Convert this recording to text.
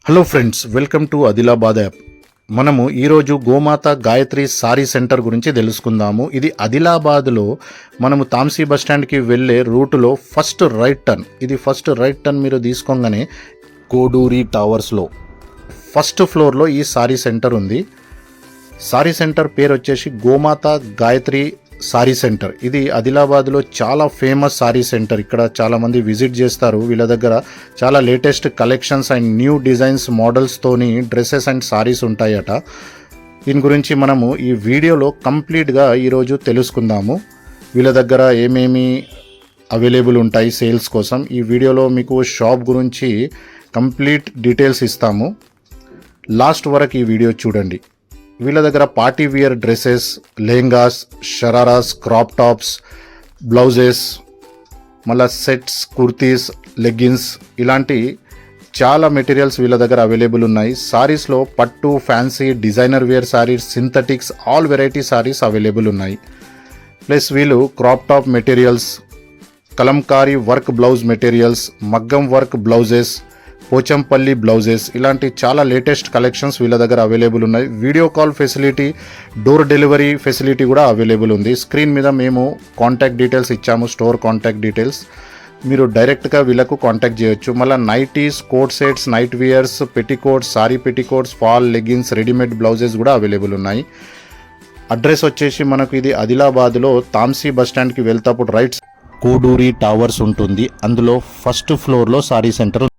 Hello friends, welcome to Adilabad app. మనము ఈరోజు గోమాత గాయత్రి సారీ సెంటర్ గురించి తెలుసుకుందాము. ఇది ఆదిలాబాద్లో మనము తాంసీ బస్ స్టాండ్కి వెళ్ళే రూటులో ఫస్ట్ రైట్ టర్న్ మీరు తీసుకోగానే కోడూరి టవర్స్లో ఫస్ట్ ఫ్లోర్లో ఈ సారీ సెంటర్ ఉంది. సారీ సెంటర్ పేరు వచ్చేసి గోమాత గాయత్రి సారీ సెంటర్. ఇది ఆదిలాబాద్లో చాలా ఫేమస్ సారీ సెంటర్. ఇక్కడ చాలామంది విజిట్ చేస్తారు. వీళ్ళ దగ్గర చాలా latest collections and new designs మోడల్స్తోని డ్రెస్సెస్ అండ్ సారీస్ ఉంటాయట. దీని గురించి మనము ఈ వీడియోలో కంప్లీట్గా ఈరోజు తెలుసుకుందాము. వీళ్ళ దగ్గర ఏమేమి అవైలబుల్ ఉంటాయి సేల్స్ కోసం. ఈ వీడియోలో మీకు షాప్ గురించి కంప్లీట్ డీటెయిల్స్ ఇస్తాము. లాస్ట్ వరకు ఈ వీడియో చూడండి. వీళ్ళ దగ్గర party wear dresses, lehengas, shararas, crop tops, blouses, మళ్ళీ సెట్స్, కుర్తీస్, లెగ్గిన్స్ ఇలాంటి చాలా మెటీరియల్స్ వీళ్ళ దగ్గర అవైలబుల్ ఉన్నాయి. సారీస్లో పట్టు, fancy, designer wear saris, synthetics, all variety saris available ఉన్నాయి. ప్లస్ వీళ్ళు crop top materials, Kalamkari work blouse materials, మగ్గం వర్క్ బ్లౌజెస్, పోచంపల్లి బ్లౌజెస్ ఇలాంటి చాలా లేటెస్ట్ కలెక్షన్స్ వీళ్ళ దగ్గర అవైలబుల్ ఉన్నాయి. Video call facility, door delivery facility కూడా అవైలబుల్ ఉంది. స్క్రీన్ మీద మేము కాంటాక్ట్ డీటెయిల్స్ ఇచ్చాము, స్టోర్ కాంటాక్ట్ డీటెయిల్స్. మీరు డైరెక్ట్గా వీళ్ళకు కాంటాక్ట్ చేయొచ్చు. మళ్ళీ nighties, coat sets, night wears, petticoats, sari petticoats, fall, leggings, readymade blouses కూడా అవైలబుల్ ఉన్నాయి. అడ్రస్ వచ్చేసి మనకు ఇది ఆదిలాబాద్లో తాంసీ బస్ స్టాండ్కి వెళ్తాప్పుడు రైట్ కోడూరి టవర్స్ ఉంటుంది. అందులో ఫస్ట్ ఫ్లోర్లో సారీ సెంటర్.